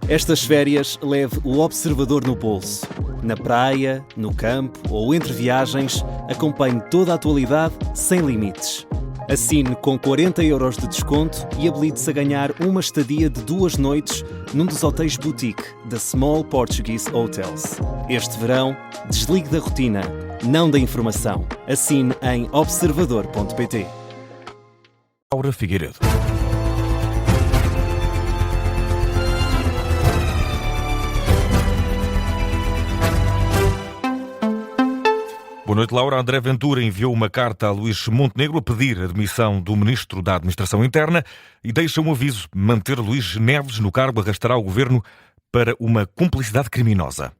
Estas férias leve o observador no bolso. Na praia, no campo ou entre viagens, acompanhe toda a atualidade sem limites. Assine com 40€ de desconto e habilite-se a ganhar uma estadia de 2 noites num dos hotéis boutique da Small Portuguese Hotels. Este verão, desligue da rotina, não da informação. Assine em observador.pt. Laura Figueiredo. Boa noite, Laura. André Ventura enviou uma carta a Luís Montenegro a pedir a demissão do Ministro da Administração Interna e deixa um aviso: manter Luís Neves no cargo arrastará o Governo para uma cumplicidade criminosa.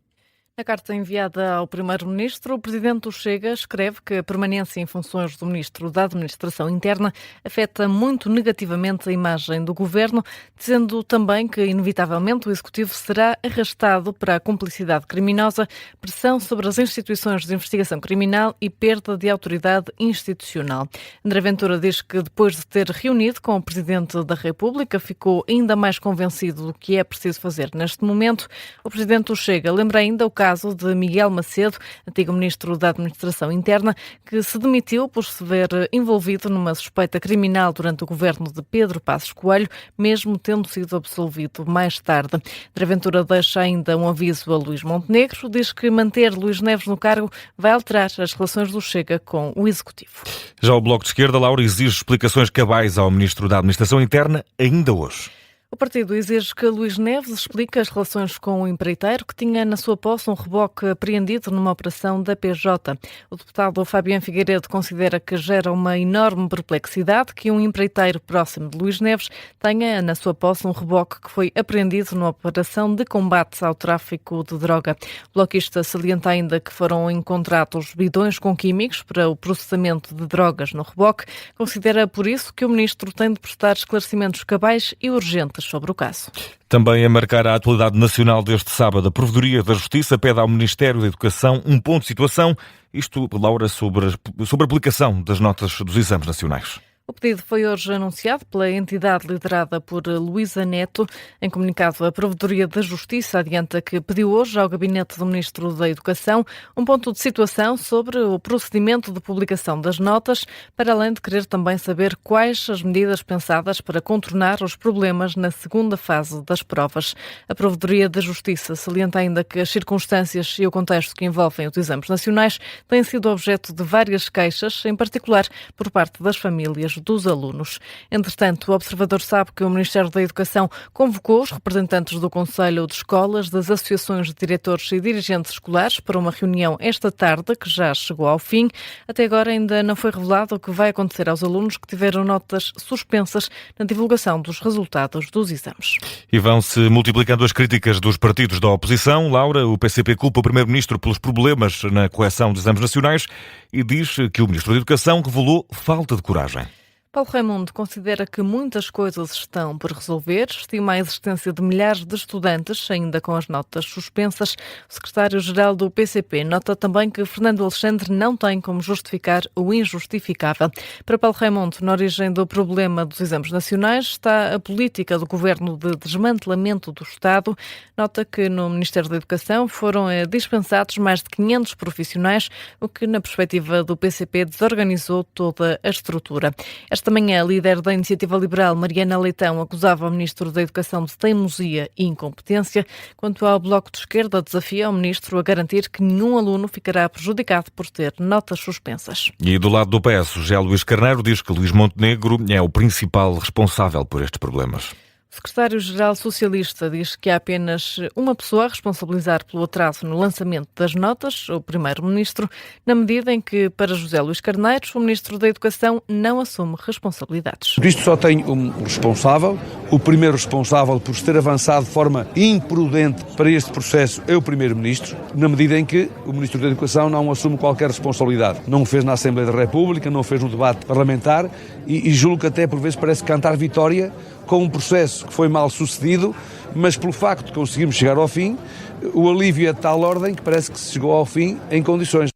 Na carta enviada ao Primeiro-Ministro, o Presidente do Chega escreve que a permanência em funções do Ministro da Administração Interna afeta muito negativamente a imagem do Governo, dizendo também que, inevitavelmente, o Executivo será arrastado para a cumplicidade criminosa, pressão sobre as instituições de investigação criminal e perda de autoridade institucional. André Ventura diz que, depois de ter reunido com o Presidente da República, ficou ainda mais convencido do que é preciso fazer neste momento. O Presidente do Chega lembra ainda o caso de Miguel Macedo, antigo Ministro da Administração Interna, que se demitiu por se ver envolvido numa suspeita criminal durante o governo de Pedro Passos Coelho, mesmo tendo sido absolvido mais tarde. André Ventura deixa ainda um aviso a Luís Montenegro, diz que manter Luís Neves no cargo vai alterar as relações do Chega com o Executivo. Já o Bloco de Esquerda, Laura, exige explicações cabais ao Ministro da Administração Interna ainda hoje. O partido exige que Luís Neves explique as relações com o empreiteiro que tinha na sua posse um reboque apreendido numa operação da PJ. O deputado Fabiano Figueiredo considera que gera uma enorme perplexidade que um empreiteiro próximo de Luís Neves tenha na sua posse um reboque que foi apreendido numa operação de combate ao tráfico de droga. O bloquista salienta ainda que foram encontrados bidões com químicos para o processamento de drogas no reboque. Considera por isso que o ministro tem de prestar esclarecimentos cabais e urgentes sobre o caso. Também a marcar a atualidade nacional deste sábado, a Provedoria da Justiça pede ao Ministério da Educação um ponto de situação, isto, Laura, sobre a aplicação das notas dos exames nacionais. O pedido foi hoje anunciado pela entidade liderada por Luísa Neto. Em comunicado, a Provedoria da Justiça adianta que pediu hoje ao Gabinete do Ministro da Educação um ponto de situação sobre o procedimento de publicação das notas, para além de querer também saber quais as medidas pensadas para contornar os problemas na segunda fase das provas. A Provedoria da Justiça salienta ainda que as circunstâncias e o contexto que envolvem os exames nacionais têm sido objeto de várias queixas, em particular por parte das famílias dos alunos. Entretanto, o Observador sabe que o Ministério da Educação convocou os representantes do Conselho de Escolas, das associações de diretores e dirigentes escolares para uma reunião esta tarde, que já chegou ao fim. Até agora ainda não foi revelado o que vai acontecer aos alunos que tiveram notas suspensas na divulgação dos resultados dos exames. E vão-se multiplicando as críticas dos partidos da oposição. Laura, o PCP culpa o Primeiro-Ministro pelos problemas na correção dos exames nacionais e diz que o Ministro da Educação revelou falta de coragem. Paulo Raimundo considera que muitas coisas estão por resolver, estima a existência de milhares de estudantes ainda com as notas suspensas. O secretário-geral do PCP nota também que Fernando Alexandre não tem como justificar o injustificável. Para Paulo Raimundo, na origem do problema dos exames nacionais está a política do governo de desmantelamento do Estado. Nota que no Ministério da Educação foram dispensados mais de 500 profissionais, o que na perspectiva do PCP desorganizou toda a estrutura. Esta manhã, a líder da Iniciativa Liberal, Mariana Leitão, acusava o Ministro da Educação de teimosia e incompetência. Quanto ao Bloco de Esquerda, desafia o Ministro a garantir que nenhum aluno ficará prejudicado por ter notas suspensas. E do lado do PS, José Luís Carneiro diz que Luís Montenegro é o principal responsável por estes problemas. O secretário-geral socialista diz que há apenas uma pessoa a responsabilizar pelo atraso no lançamento das notas, o primeiro-ministro, na medida em que, para José Luís Carneiro, o ministro da Educação não assume responsabilidades. Isto só tem um responsável. O primeiro responsável por ter avançado de forma imprudente para este processo é o primeiro-ministro, na medida em que o ministro da Educação não assume qualquer responsabilidade. Não o fez na Assembleia da República, não o fez no debate parlamentar e julgo que até por vezes parece cantar vitória com um processo que foi mal sucedido, mas pelo facto de conseguirmos chegar ao fim, o alívio é de tal ordem que parece que se chegou ao fim em condições.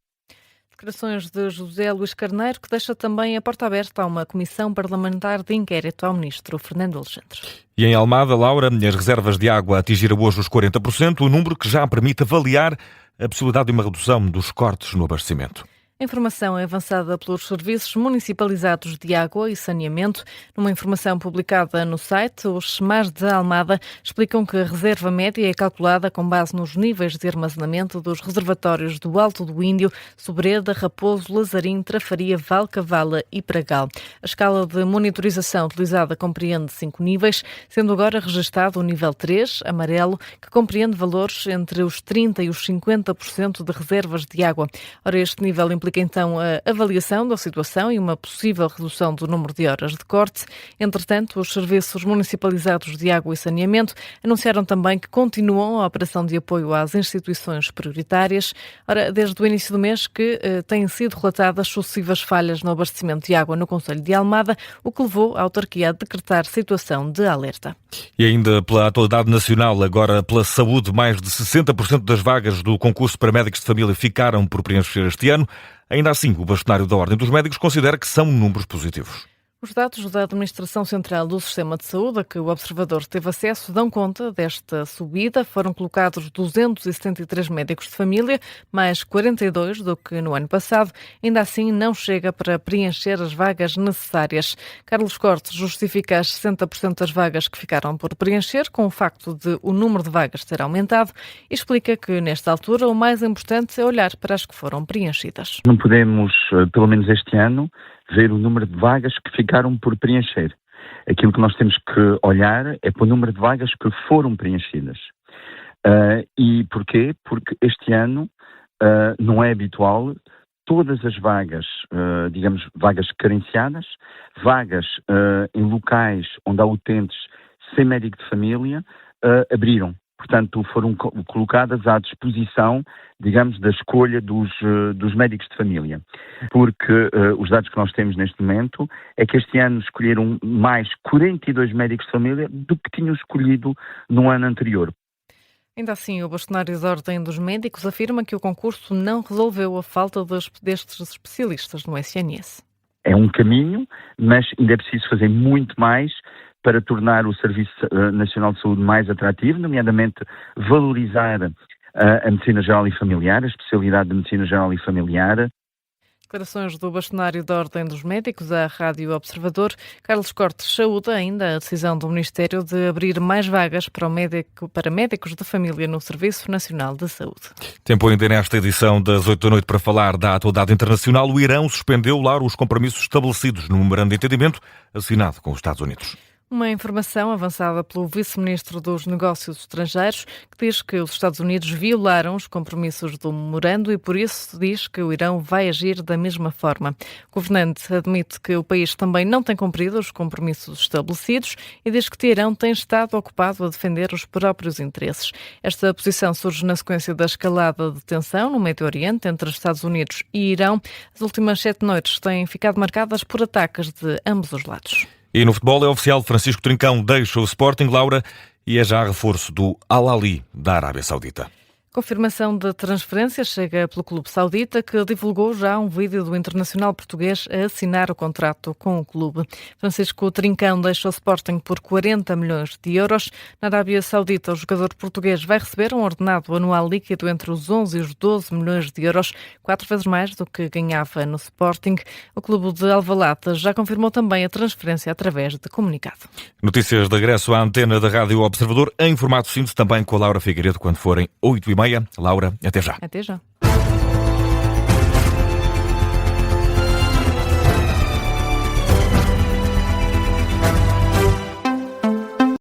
O Declarações de José Luís Carneiro, que deixa também a porta aberta a uma comissão parlamentar de inquérito ao ministro Fernando Alexandre. E em Almada, Laura, as reservas de água atingiram hoje os 40%, o número que já permite avaliar a possibilidade de uma redução dos cortes no abastecimento. A informação é avançada pelos Serviços Municipalizados de Água e Saneamento. Numa informação publicada no site, os SEMAS de Almada explicam que a reserva média é calculada com base nos níveis de armazenamento dos reservatórios do Alto do Índio, Sobreda, Raposo, Lazarim, Trafaria, Valcavala e Pragal. A escala de monitorização utilizada compreende 5 níveis, sendo agora registado o nível 3, amarelo, que compreende valores entre os 30% e os 50% de reservas de água. Ora, este nível implica então a avaliação da situação e uma possível redução do número de horas de corte. Entretanto, os Serviços Municipalizados de Água e Saneamento anunciaram também que continuam a operação de apoio às instituições prioritárias. Ora, desde o início do mês que têm sido relatadas sucessivas falhas no abastecimento de água no concelho de Almada, o que levou a autarquia a decretar situação de alerta. E ainda pela atualidade nacional, agora pela saúde, mais de 60% das vagas do concurso para médicos de família ficaram por preencher este ano. Ainda assim, o bastonário da Ordem dos Médicos considera que são números positivos. Os dados da Administração Central do Sistema de Saúde, a que o observador teve acesso, dão conta desta subida. Foram colocados 273 médicos de família, mais 42 do que no ano passado. Ainda assim, não chega para preencher as vagas necessárias. Carlos Cortes justifica as 60% das vagas que ficaram por preencher com o facto de o número de vagas ter aumentado e explica que, nesta altura, o mais importante é olhar para as que foram preenchidas. Não podemos, pelo menos este ano, ver o número de vagas que ficaram por preencher. Aquilo que nós temos que olhar é para o número de vagas que foram preenchidas. E porquê? Porque este ano não é habitual todas as vagas, digamos, vagas carenciadas, vagas em locais onde há utentes sem médico de família, abriram. Portanto, foram colocadas à disposição, digamos, da escolha dos médicos de família. Porque os dados que nós temos neste momento é que este ano escolheram mais 42 médicos de família do que tinham escolhido no ano anterior. Ainda assim, o bastonário da Ordem dos Médicos afirma que o concurso não resolveu a falta destes especialistas no SNS. É um caminho, mas ainda é preciso fazer muito mais para tornar o Serviço Nacional de Saúde mais atrativo, nomeadamente valorizar a Medicina Geral e Familiar, a especialidade de Medicina Geral e Familiar. Declarações do bastonário da Ordem dos Médicos à Rádio Observador. Carlos Cortes saúda ainda a decisão do Ministério de abrir mais vagas para médicos de família no Serviço Nacional de Saúde. Tempo ainda nesta edição das 8 da noite para falar da atualidade internacional. O Irão suspendeu lá os compromissos estabelecidos no memorando de entendimento assinado com os Estados Unidos. Uma informação avançada pelo vice-ministro dos Negócios Estrangeiros, que diz que os Estados Unidos violaram os compromissos do memorando e, por isso, diz que o Irão vai agir da mesma forma. O governante admite que o país também não tem cumprido os compromissos estabelecidos e diz que Teherão tem estado ocupado a defender os próprios interesses. Esta posição surge na sequência da escalada de tensão no Médio Oriente entre Estados Unidos e Irão. As últimas 7 noites têm ficado marcadas por ataques de ambos os lados. E no futebol é oficial, Francisco Trincão deixa o Sporting, Laura, e é já reforço do Al-Ahly da Arábia Saudita. Confirmação de transferência chega pelo clube saudita, que divulgou já um vídeo do internacional português a assinar o contrato com o clube. Francisco Trincão deixa o Sporting por 40 milhões de euros. Na Arábia Saudita, o jogador português vai receber um ordenado anual líquido entre os 11 e os 12 milhões de euros, 4 vezes mais do que ganhava no Sporting. O clube de Alvalade já confirmou também a transferência através de comunicado. Notícias de regresso à antena da Rádio Observador, em formato síntese também com a Laura Figueiredo, quando forem 8h30. Laura, até já. Até já.